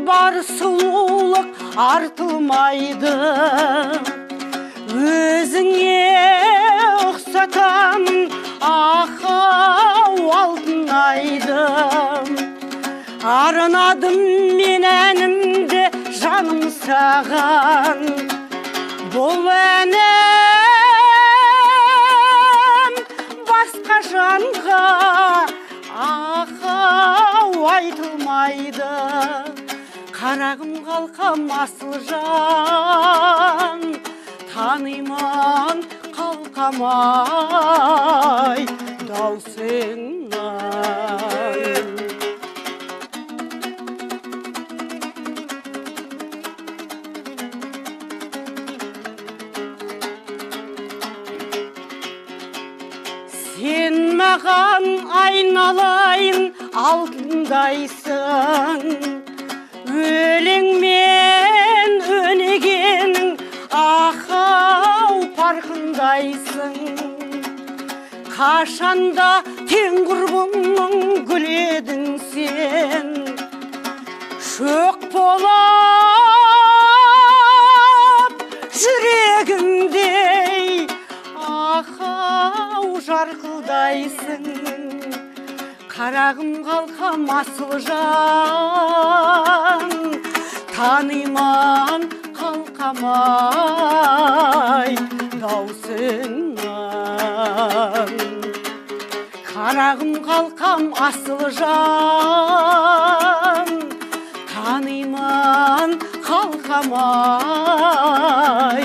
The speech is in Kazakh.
бар сұлулық артылмайды, өзіңе ұқсатамын ақау алтын айдым. Арнадым мен әнімді жаным саған, бұл әнім басқа жанға ақау айтылмайды. Қарағым қалқам асыл жан, таниман қалқамай даусыңнан. Сен маған айналайын алтындайсың, өлеңмен өнегенің ақау парқындайсың. Қашанда тең құрбымның гүледің сен, шөк болып жүрегімдей ақау жарқылдайсың. Қарағым қалқам асыл жан, таниман қалқамай даусыңнан. Қарағым қалқам асыл жан, таниман қалқамай